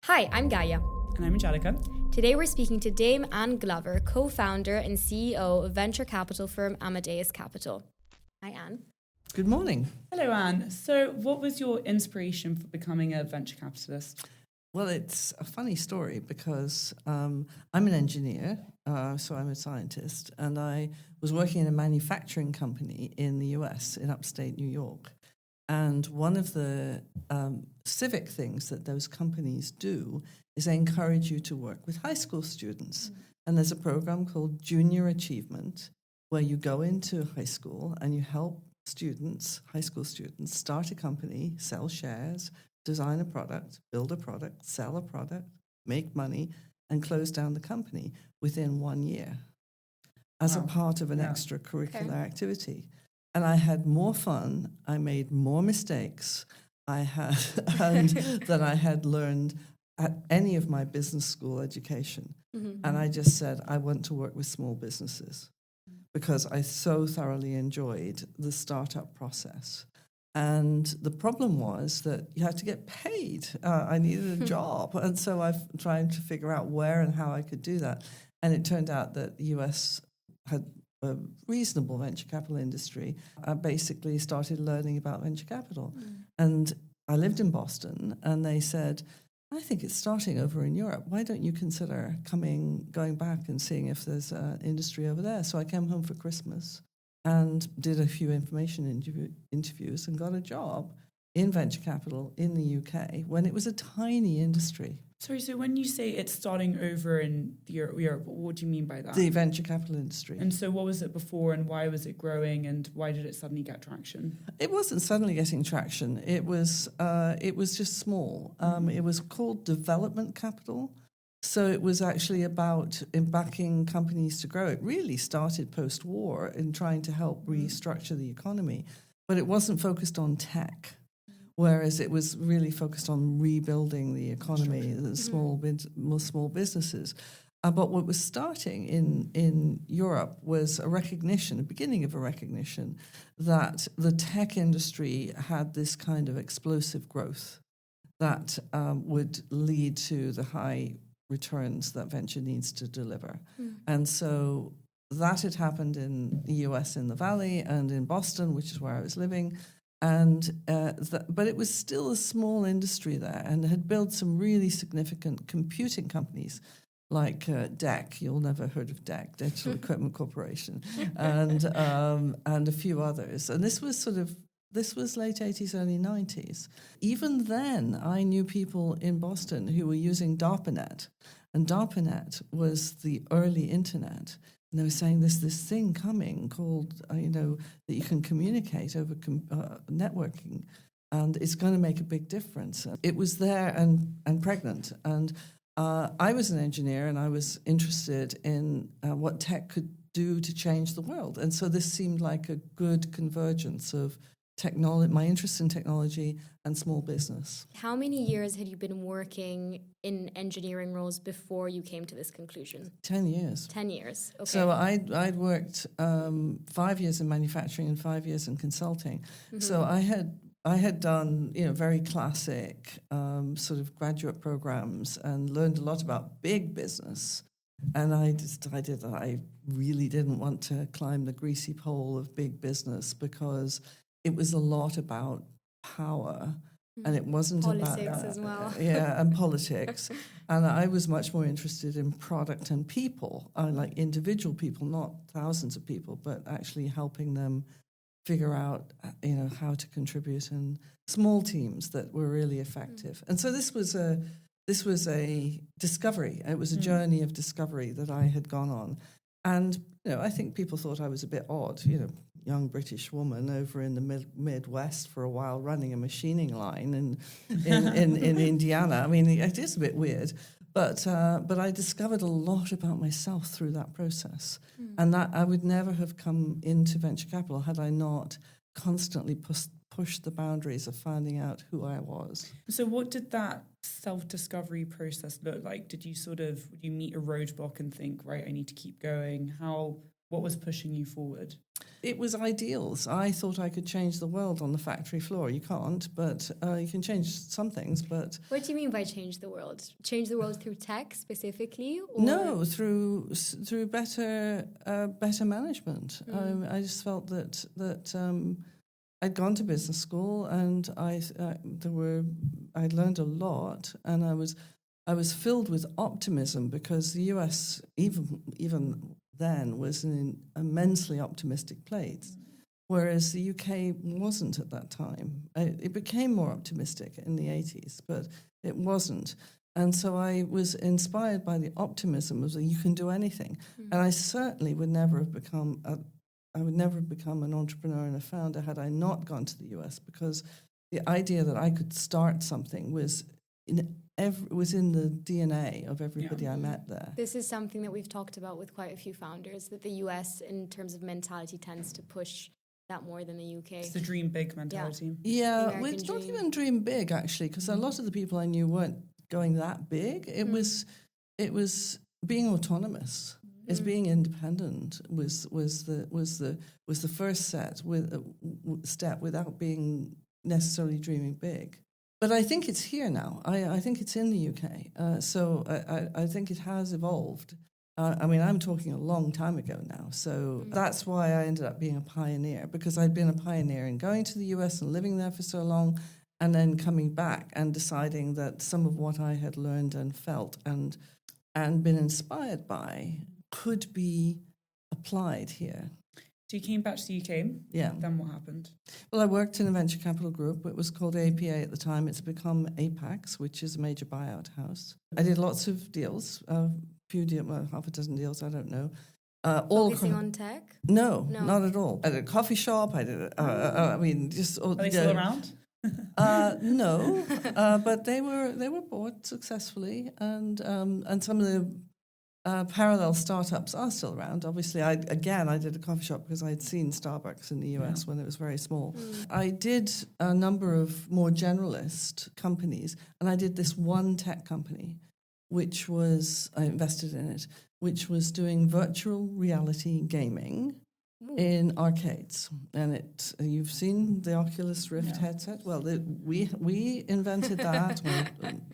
Hi, I'm Gaia. And I'm Angelica. Today we're speaking to Dame Anne Glover, co-founder and CEO of venture capital firm Amadeus Capital. Hi, Anne. Good morning. Hello, Anne. So what was your inspiration for becoming a venture capitalist? Well, it's a funny story because I'm an engineer, so I'm a scientist, and I was working in a manufacturing company in the US, in upstate New York. And one of the civic things that those companies do is they encourage you to work with high school students. And there's a program called Junior Achievement where you go into high school and you help students, high school students, start a company, sell shares, design a product, build a product, sell a product, make money, and close down the company within 1 year as a part of an extracurricular activity. And I had more fun, I made more mistakes than I had learned at any of my business school education. Mm-hmm. And I just said, I want to work with small businesses because I so thoroughly enjoyed the startup process. And the problem was that you had to get paid. I needed a job. And so I've tried to figure out where and how I could do that. And it turned out that the US had a reasonable venture capital industry. I basically started learning about venture capital. And I lived in Boston, and they said, I think it's starting over in Europe. Why don't you consider going back and seeing if there's an industry over there? So I came home for Christmas and did a few information interviews and got a job in venture capital in the UK when it was a tiny industry. Sorry, so when you say it's starting over in Europe, what do you mean by that? The venture capital industry. And so what was it before and why was it growing and why did it suddenly get traction? It wasn't suddenly getting traction. It was just small. It was called development capital. So it was actually about backing companies to grow. It really started post-war in trying to help restructure the economy, but it wasn't focused on tech. Whereas it was really focused on rebuilding the economy, the small businesses. But what was starting in Europe was the beginning of a recognition that the tech industry had this kind of explosive growth that would lead to the high returns that venture needs to deliver. And so that had happened in the US in the Valley and in Boston, which is where I was living. But it was still a small industry there and had built some really significant computing companies like DEC. You'll never heard of DEC, Digital Equipment Corporation, and a few others. And this was late 80s, early 90s. Even then, I knew people in Boston who were using DARPANET, and DARPANET was the early internet. And they were saying there's this thing coming called, that you can communicate over networking, and it's going to make a big difference. It was there and pregnant. And I was an engineer, and I was interested in what tech could do to change the world. And so this seemed like a good convergence of technology, my interest in technology and small business. How many years had you been working in engineering roles before you came to this conclusion? 10 years. 10 years, okay. So I'd worked 5 years in manufacturing and 5 years in consulting. Mm-hmm. So I had done very classic sort of graduate programs and learned a lot about big business. And I decided that I really didn't want to climb the greasy pole of big business because it was a lot about power, and it wasn't politics as well. And politics. And I was much more interested in product and people, like individual people, not thousands of people, but actually helping them figure out, how to contribute in small teams that were really effective. And so this was a discovery. It was a journey of discovery that I had gone on. And, I think people thought I was a bit odd, young British woman over in the Midwest for a while running a machining line in Indiana. I mean, it is a bit weird, but I discovered a lot about myself through that process. And that I would never have come into venture capital had I not constantly pushed the boundaries of finding out who I was. So what did that self-discovery process look like? Would you meet a roadblock and think, right, I need to keep going? What was pushing you forward? It was ideals. I thought I could change the world on the factory floor. You can't, but you can change some things. But what do you mean by change the world? Change the world through tech specifically? Or? No, through better management. I just felt that I'd gone to business school and I'd learned a lot, and I was filled with optimism because the US even then was an immensely optimistic place, whereas the UK wasn't at that time. It became more optimistic in the 80s, but it wasn't. And so I was inspired by the optimism of you can do anything. Mm-hmm. And I certainly would never have become an entrepreneur and a founder had I not gone to the US, because the idea that I could start something was in the DNA of everybody I met there. This is something that we've talked about with quite a few founders, that the US, in terms of mentality, tends to push that more than the UK. It's the dream big mentality. Yeah, well, it's not even dream big, actually, because a lot of the people I knew weren't going that big. It was being autonomous. Is being independent was the first step without being necessarily dreaming big. But I think it's here now. I think it's in the UK. So I think it has evolved. I'm talking a long time ago now. So that's why I ended up being a pioneer, because I'd been a pioneer in going to the US and living there for so long, and then coming back and deciding that some of what I had learned and felt and been inspired by could be applied here. So you came back to the UK. Yeah. Then what happened? Well, I worked in a venture capital group. It was called APA at the time. It's become Apax, which is a major buyout house. I did lots of deals, half a dozen deals, I don't know. Focusing on tech? No, not at all. I did a coffee shop. I did. Are they still around? No, but they were bought successfully, and some of the parallel startups are still around. Obviously, I did a coffee shop because I had seen Starbucks in the US when it was very small. I did a number of more generalist companies, and I did this one tech company, which was, I invested in it, which was doing virtual reality gaming in arcades. And you've seen the Oculus Rift headset? Well, we invented that,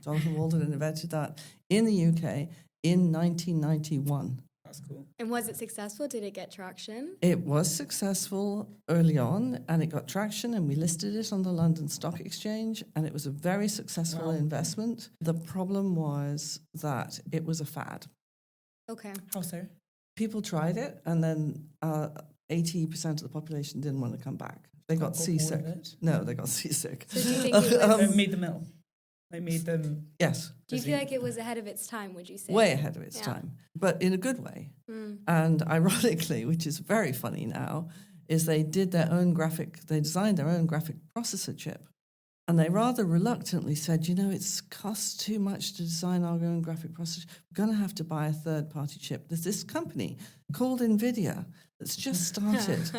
Jonathan Walden invented that in the UK in 1991. That's cool. And was it successful? Did it get traction? It was successful early on, and it got traction, and we listed it on the London Stock Exchange, and it was a very successful investment. The problem was that it was a fad. Okay. How so? People tried it, and then 80% of the population didn't want to come back. They got seasick. No, they got seasick. So do you think it was... It made the mill? They made them... Yes. Do you feel like it was ahead of its time, would you say? Way ahead of its time, but in a good way. And ironically, which is very funny now, is they designed their own graphic processor chip. And they rather reluctantly said, it costs too much to design our own graphic processor. We're going to have to buy a third-party chip. There's this company called Nvidia that's just started,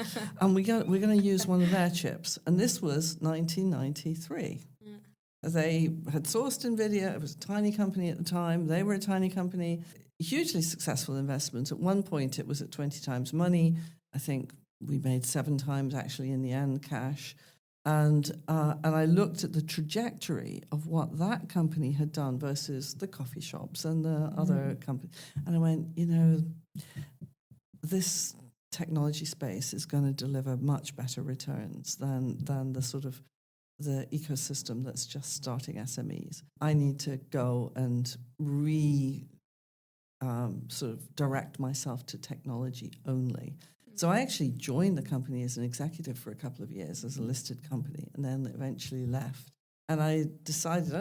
and we're going to use one of their chips. And this was 1993. They had sourced Nvidia. It was a tiny company at the time. They were a tiny company. Hugely successful investment. At one point, it was at 20 times money. I think we made 7 times, actually, in the end, cash. And I looked at the trajectory of what that company had done versus the coffee shops and the other companies. And I went, this technology space is going to deliver much better returns than the sort of the ecosystem that's just starting SMEs. I need to go and sort of direct myself to technology only. So I actually joined the company as an executive for a couple of years as a listed company, and then eventually left. And I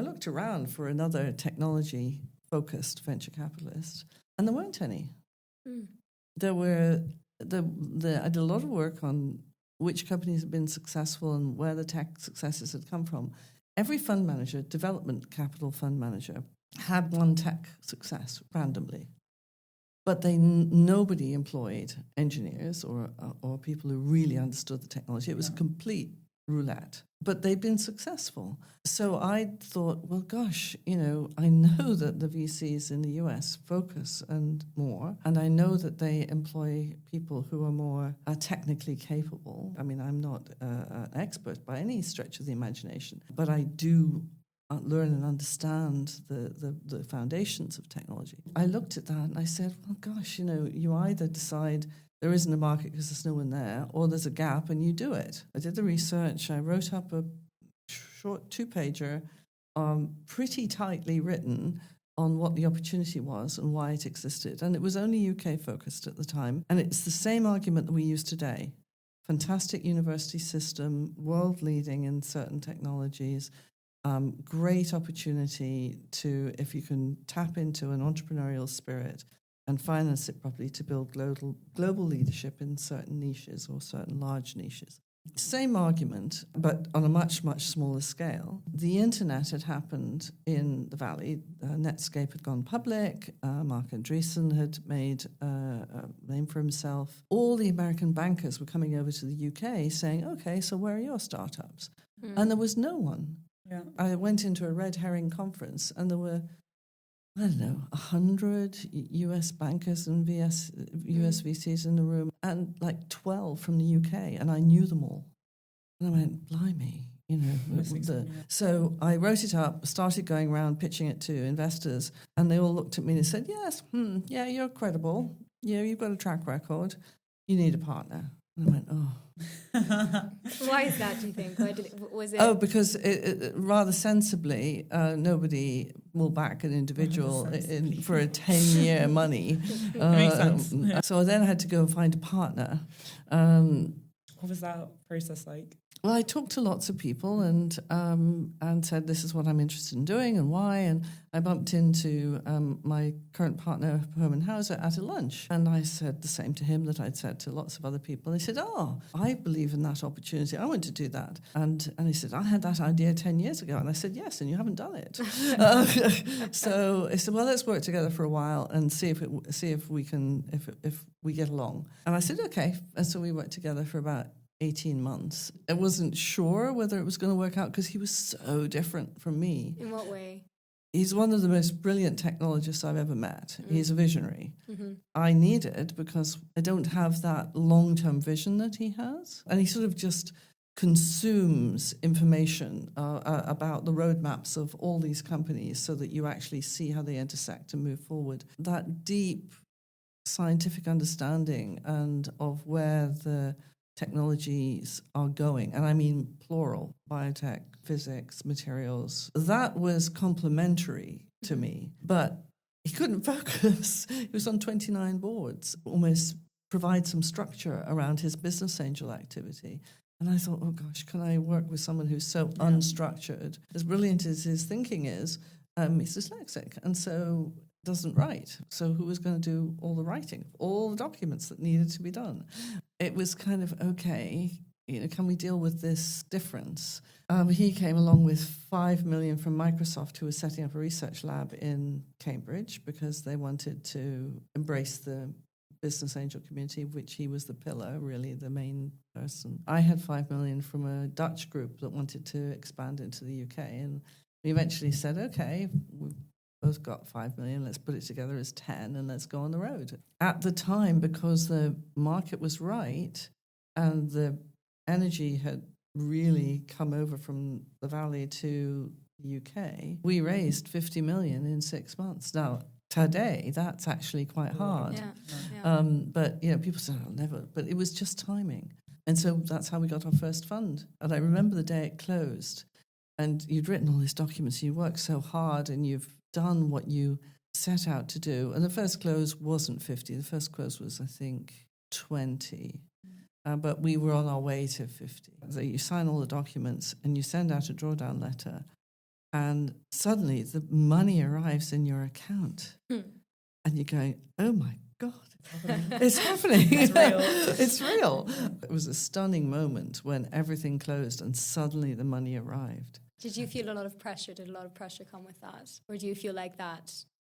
looked around for another technology-focused venture capitalist, and there weren't any. There were, I did a lot of work on which companies had been successful and where the tech successes had come from. Every fund manager, development capital fund manager, had one tech success randomly. But nobody employed engineers or people who really understood the technology. It was a complete roulette. But they've been successful. So I thought, well, gosh, I know that the VCs in the US focus and more, and I know that they employ people who are more technically capable. I mean, I'm not an expert by any stretch of the imagination, but I do learn and understand the foundations of technology. I looked at that and I said, well, gosh, you either decide there isn't a market because there's no one there, or there's a gap and you do it. I did the research. I wrote up a short 2-pager, pretty tightly written on what the opportunity was and why it existed. And it was only UK focused at the time. And it's the same argument that we use today. Fantastic university system, world leading in certain technologies, great opportunity to, if you can tap into an entrepreneurial spirit and finance it properly, to build global leadership in certain niches or certain large niches. Same argument, but on a much, much smaller scale. The internet had happened in the Valley. Netscape had gone public. Mark Andreessen had made a name for himself. All the American bankers were coming over to the UK saying, okay, so where are your startups? And there was no one. Yeah. I went into a red herring conference and there were, 100 US bankers and US VCs in the room, and like 12 from the UK, and I knew them all. And I went, blimey, So I wrote it up, started going around pitching it to investors, and they all looked at me and said, yes, yeah, you're credible. Yeah, you've got a track record. You need a partner. And I went, oh. Why is that, do you think? Was it? Oh, because rather sensibly, nobody will back an individual for a 10-year money. Makes sense. Yeah. So I then had to go and find a partner. What was that process like? Well, I talked to lots of people and said, this is what I'm interested in doing and why. And I bumped into my current partner, Hermann Hauser, at a lunch. And I said the same to him that I'd said to lots of other people. And he said, oh, I believe in that opportunity. I want to do that. And he said, I had that idea 10 years ago. And I said, yes, and you haven't done it. So he said, well, let's work together for a while and see if we get along. And I said, okay. And so we worked together for about 18 months. I wasn't sure whether it was going to work out because he was so different from me. In what way? He's one of the most brilliant technologists I've ever met. He's a visionary. I need it because I don't have that long-term vision that he has. And he sort of just consumes information about the roadmaps of all these companies so that you actually see how they intersect and move forward. That deep scientific understanding and of where the technologies are going, and I mean plural, biotech, physics, materials. That was complementary to me, but he couldn't focus. He was on 29 boards, almost provide some structure around his business angel activity. And I thought, oh gosh, can I work with someone who's so unstructured? As brilliant as his thinking is, he's dyslexic, and so doesn't write. So who was going to do all the writing, all the documents that needed to be done? It was kind of, okay, can we deal with this difference? He came along with $5 million from Microsoft, who was setting up a research lab in Cambridge because they wanted to embrace the business angel community, which he was the pillar, really the main person. I had $5 million from a Dutch group that wanted to expand into the UK, and we eventually said, okay, we've both got 5 million, let's put it together as 10 and let's go on the road. At the time, because the market was right and the energy had really come over from the Valley to the UK, we raised 50 million in 6 months. Now, today, that's actually quite hard. But, people said, I'll never, but it was just timing. And so that's how we got our first fund. And I remember the day it closed, and you'd written all these documents, you worked so hard, and you've done what you set out to do. And the first close wasn't 50. The first close was, I think, 20. But we were on our way to 50. So you sign all the documents and you send out a drawdown letter, and suddenly the money arrives in your account. And you're going, oh my God, it's happening. It's real. It's real. It was a stunning moment when everything closed and suddenly the money arrived. Did you feel a lot of pressure? Did a lot of pressure come with that? Or do you feel like that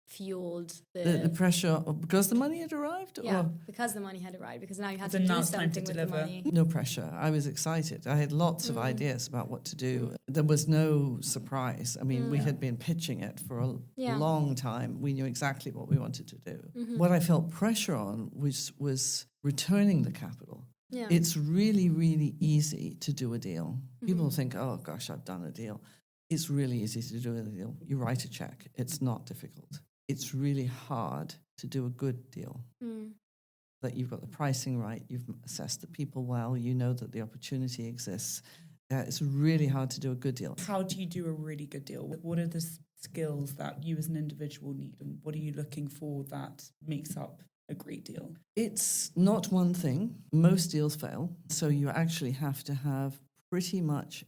fueled the pressure because the money had arrived? Yeah, or? because the money had arrived, because now you had So to now do it's time to something with the deliver. money. No pressure. I was excited. I had lots of ideas about what to do. There was no surprise. I mean, we had been pitching it for a long time. We knew exactly what we wanted to do. What I felt pressure on was returning the capital. Yeah. It's really, really easy to do a deal. People think, oh, gosh, I've done a deal. It's really easy to do a deal. You write a check. It's not difficult. It's really hard to do a good deal. That you've got the pricing right, you've assessed the people well, you know that the opportunity exists. It's really hard to do a good deal. How do you do a really good deal? What are the skills that you as an individual need, and what are you looking for that makes up a great deal? It's not one thing. Most deals fail, so you actually have to have pretty much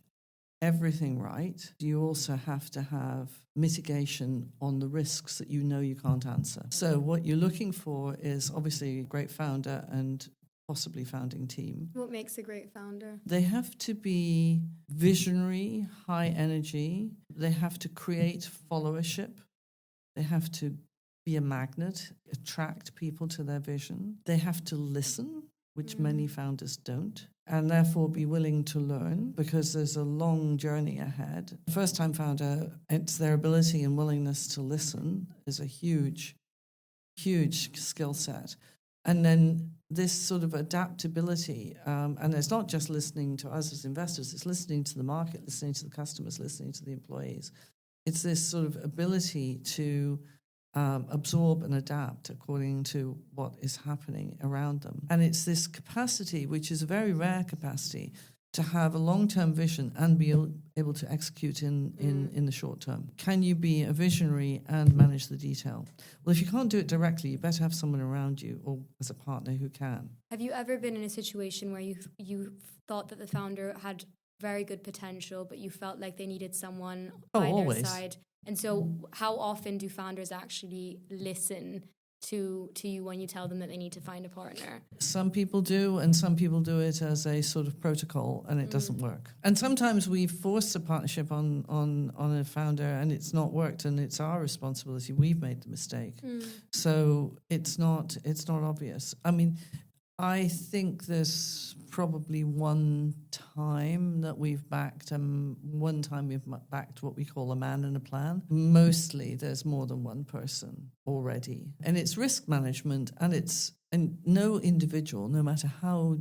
everything right. You also have to have mitigation on the risks that you know you can't answer. So what you're looking for is obviously a great founder and possibly founding team. What makes a great founder? They have to be visionary, high energy. They have to create followership. They have to be a magnet, attract people to their vision. They have to listen, which many founders don't, and therefore be willing to learn because there's a long journey ahead. First-time founder, it's their ability and willingness to listen is a huge, huge skill set. And then this sort of adaptability, and it's not just listening to us as investors, it's listening to the market, listening to the customers, listening to the employees. It's this sort of ability to absorb and adapt according to what is happening around them. And it's this capacity, which is a very rare capacity, to have a long-term vision and be able to execute in the short term. Can you be a visionary and manage the detail? Well, if you can't do it directly, you better have someone around you or as a partner who can. Have you ever been in a situation where you thought that the founder had very good potential, but you felt like they needed someone by always. their side? And so how often do founders actually listen to you when you tell them that they need to find a partner? Some people do, and some people do it as a sort of protocol, and it doesn't work. And sometimes we force a partnership on a founder, and it's not worked, and it's our responsibility. We've made the mistake. So it's not obvious. I mean, I think there's probably one time we've backed what we call a man and a plan. Mostly there's more than one person already. And it's risk management, and no individual, no matter how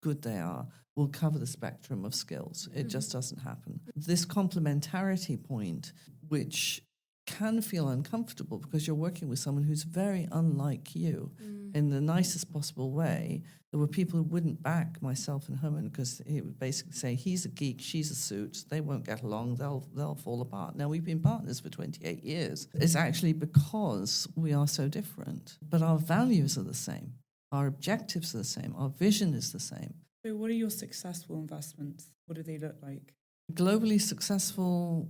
good they are, will cover the spectrum of skills. It just doesn't happen. This complementarity point, which can feel uncomfortable because you're working with someone who's very unlike you in the nicest possible way. There were people who wouldn't back myself and Hermann because he would basically say, he's a geek, she's a suit, they won't get along, they'll fall apart. Now, we've been partners for 28 years. It's actually because we are so different, but our values are the same, our objectives are the same, our vision is the same. So what are your successful investments? What do they look like? Globally successful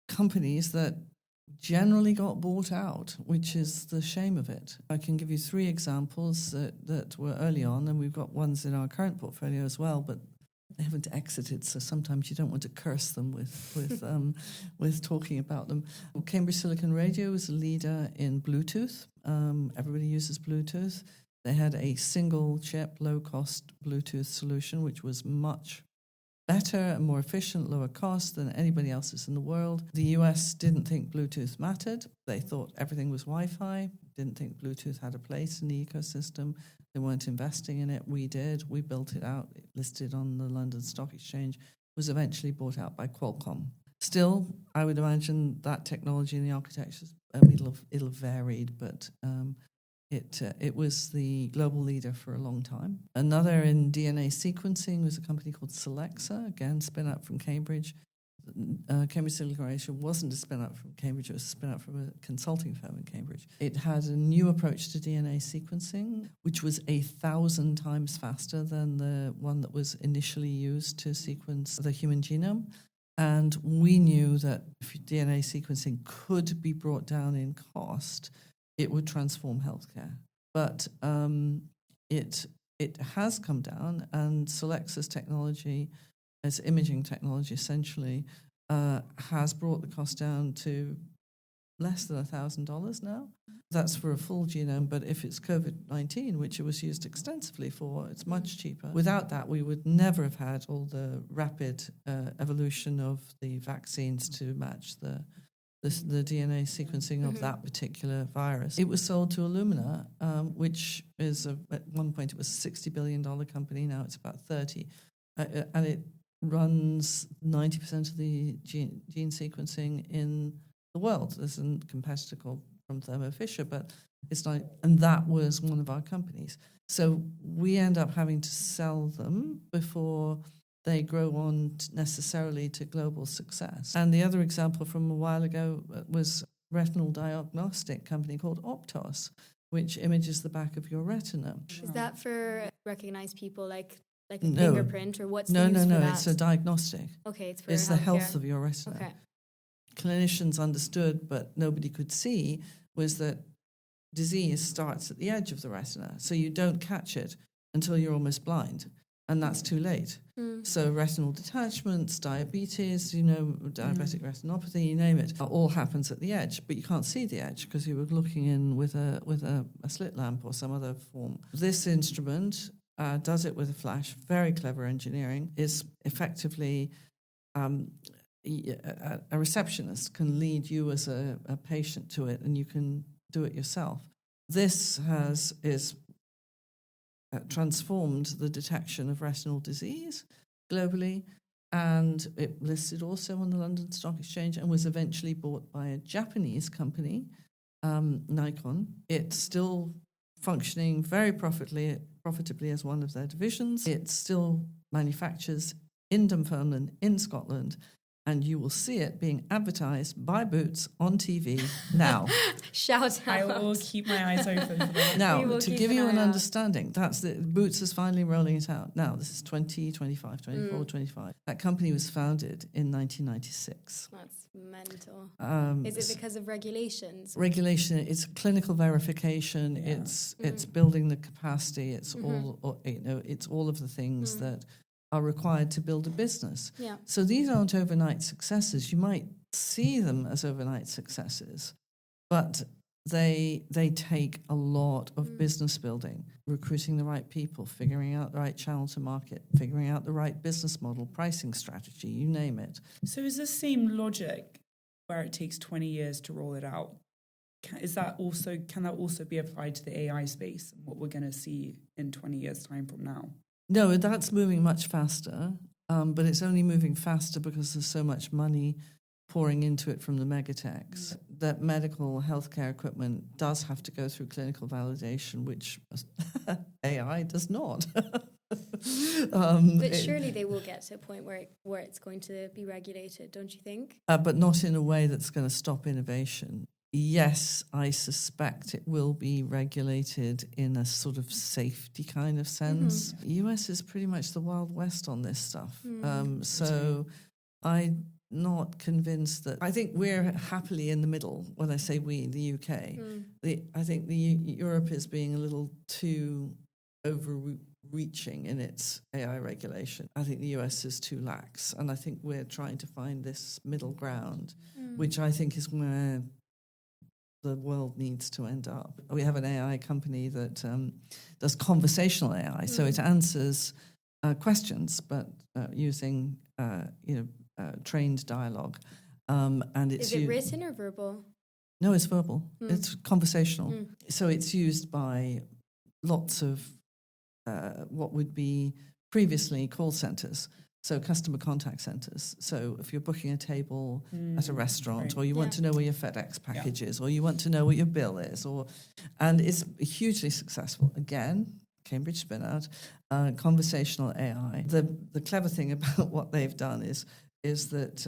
companies that generally got bought out, which is the shame of it. I can give you 3 examples that were early on, and we've got ones in our current portfolio as well, but they haven't exited, so sometimes you don't want to curse them with talking about them. Cambridge Silicon Radio is a leader in Bluetooth. Everybody uses Bluetooth. They had a single chip, low-cost Bluetooth solution, which was much better and more efficient, lower cost than anybody else's in the world. The US didn't think Bluetooth mattered. They thought everything was Wi-Fi, didn't think Bluetooth had a place in the ecosystem. They weren't investing in it. We did. We built it out. It listed on the London Stock Exchange, was eventually bought out by Qualcomm. Still, I would imagine that technology and the architecture, it'll have varied, but it was the global leader for a long time. Another in DNA sequencing was a company called Solexa, again, spin out from Cambridge. Cambridge Silicon Radio wasn't a spin out from Cambridge, it was a spin out from a consulting firm in Cambridge. It had a new approach to DNA sequencing, which was 1,000 times faster than the one that was initially used to sequence the human genome. And we knew that if DNA sequencing could be brought down in cost, it would transform healthcare. But it has come down, and Solexa's technology, as imaging technology essentially, has brought the cost down to less than $1,000 now. That's for a full genome, but if it's COVID-19, which it was used extensively for, it's much cheaper. Without that, we would never have had all the rapid evolution of the vaccines to match the DNA sequencing of that particular virus. It was sold to Illumina, which is at one point it was a $60 billion company. Now it's about 30, and it runs 90% of the gene sequencing in the world. There's a competitor called from Thermo Fisher, but it's not, and that was one of our companies. So we end up having to sell them before they grow on necessarily to global success. And the other example from a while ago was a retinal diagnostic company called Optos, which images the back of your retina. Is that for recognize people like a fingerprint, or what's the use for No, that? it's a diagnostic. Okay, it's for It's the health of your retina. Okay. Clinicians understood, but nobody could see, was that disease starts at the edge of the retina. So you don't catch it until you're almost blind, and that's too late. So retinal detachments, diabetes, diabetic retinopathy, you name it, all happens at the edge, but you can't see the edge because you were looking in with a slit lamp or some other form. This instrument does it with a flash, very clever engineering, is effectively a receptionist can lead you as a patient to it, and you can do it yourself. This is transformed the detection of retinal disease globally, and it listed also on the London Stock Exchange and was eventually bought by a Japanese company, Nikon. It's still functioning very profitably as one of their divisions. It still manufactures in Dunfermline, in Scotland, and you will see it being advertised by Boots on TV now. Shout out. I will keep my eyes open for that. Now, to give you an understanding, Boots is finally rolling it out. Now, this is 2025, 24, 25. That company was founded in 1996. That's mental. Is it because of regulations? Regulation, it's clinical verification, it's building the capacity, it's all of the things that are required to build a business. Yeah. So these aren't overnight successes. You might see them as overnight successes, but they take a lot of business building, recruiting the right people, figuring out the right channel to market, figuring out the right business model, pricing strategy, you name it. So is the same logic where it takes 20 years to roll it out? Can that also be applied to the AI space and what we're going to see in 20 years' time from now? No, that's moving much faster, but it's only moving faster because there's so much money pouring into it from the megatechs. That medical healthcare equipment does have to go through clinical validation, which AI does not. But surely they will get to a point where it's going to be regulated, don't you think? But not in a way that's going to stop innovation. Yes, I suspect it will be regulated in a sort of safety kind of sense. US is pretty much the Wild West on this stuff. So I'm not convinced that... I think we're happily in the middle when I say we, the UK. I think Europe is being a little too overreaching in its AI regulation. I think the US is too lax, and I think we're trying to find this middle ground, which I think is where the world needs to end up. We have an AI company that does conversational AI, so it answers questions, but using trained dialogue. And it's is it written or verbal? No, it's verbal. It's conversational. So it's used by lots of what would be previously call centers. So customer contact centers. So if you're booking a table at a restaurant, or you want to know where your FedEx package is, or you want to know what your bill is, and it's hugely successful. Again, Cambridge spin-out, conversational AI. The clever thing about what they've done is that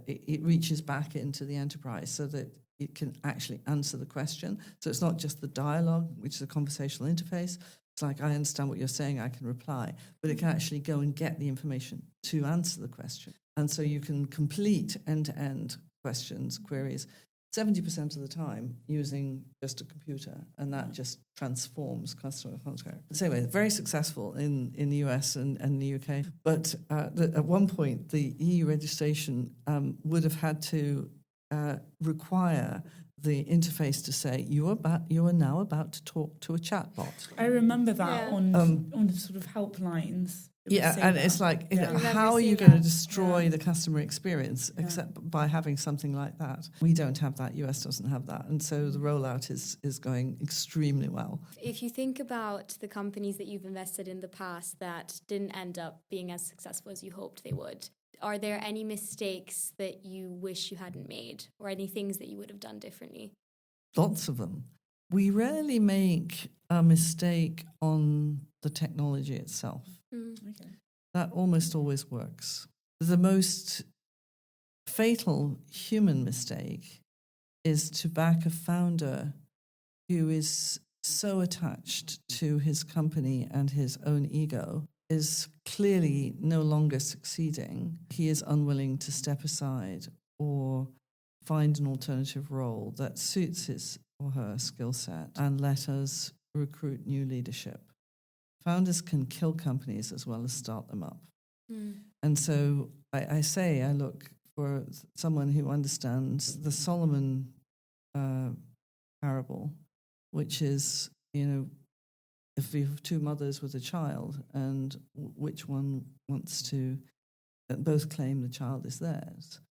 it reaches back into the enterprise so that it can actually answer the question. So it's not just the dialogue, which is a conversational interface. It's like, I understand what you're saying, I can reply, but it can actually go and get the information to answer the question. And so you can complete end-to-end questions, queries, 70% of the time using just a computer, and that just transforms customer contact. So anyway, very successful in the US and the UK. But at one point, the EU registration would have had to require the interface to say, you are now about to talk to a chatbot. I remember that on the sort of helplines. It's like, how are you going to destroy the customer experience except by having something like that? We don't have that. US doesn't have that. And so the rollout is going extremely well. If you think about the companies that you've invested in the past that didn't end up being as successful as you hoped they would, are there any mistakes that you wish you hadn't made or any things that you would have done differently? Lots of them. We rarely make a mistake on the technology itself. Okay. That almost always works. The most fatal human mistake is to back a founder who is so attached to his company and his own ego, is clearly no longer succeeding. He is unwilling to step aside or find an alternative role that suits his or her skill set and let us recruit new leadership. Founders can kill companies as well as start them up. And so I look for someone who understands the Solomon parable, which is, if you have two mothers with a child and which one wants to both claim the child is theirs,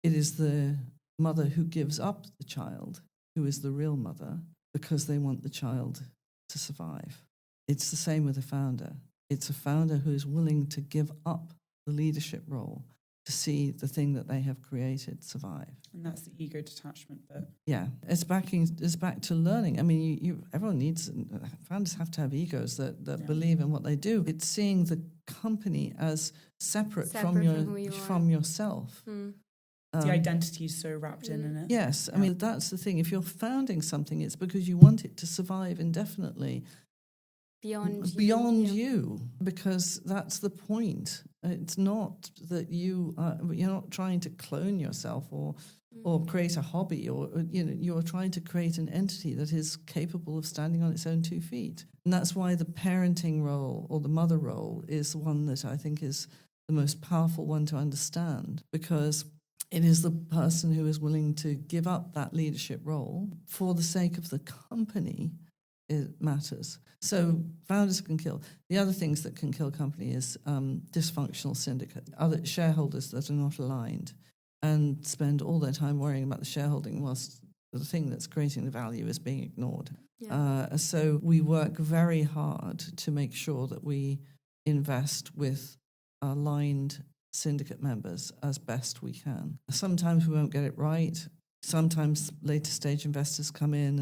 it is the mother who gives up the child who is the real mother because they want the child to survive. It's the same with a founder. It's a founder who is willing to give up the leadership role to see the thing that they have created survive. And that's the ego detachment bit. Yeah, it's back to learning. I mean, everyone needs, founders have to have egos that believe in what they do. It's seeing the company as separate from yourself. The identity is so wrapped in it. Yes, I mean, that's the thing. If you're founding something, it's because you want it to survive indefinitely. Beyond you, because that's the point. It's not that you're not trying to clone yourself or create a hobby, or you're trying to create an entity that is capable of standing on its own 2 feet. And that's why the parenting role or the mother role is one that I think is the most powerful one to understand, because it is the person who is willing to give up that leadership role for the sake of the company. It matters. So founders can kill. The other things that can kill company is dysfunctional syndicate, other shareholders that are not aligned and spend all their time worrying about the shareholding whilst the thing that's creating the value is being ignored. So we work very hard to make sure that we invest with aligned syndicate members as best we can. Sometimes we won't get it right. Sometimes later stage investors come in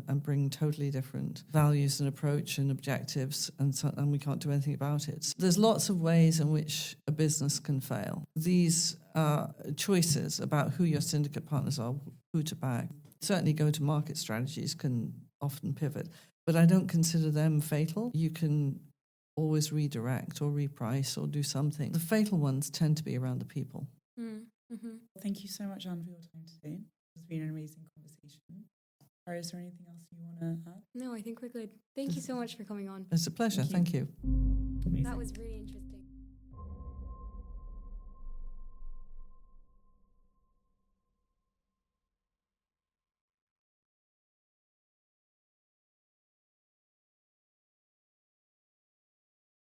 and bring totally different values and approach and objectives, and we can't do anything about it. There's lots of ways in which a business can fail. These choices about who your syndicate partners are, who to back, certainly go-to-market strategies can often pivot, but I don't consider them fatal. You can always redirect or reprice or do something. The fatal ones tend to be around the people. Thank you so much, Anne, for your time today. It's been an amazing conversation. Or is there anything else you want to add? No, I think we're good. Thank you so much for coming on. It's a pleasure. Thank you. Amazing. That was really interesting.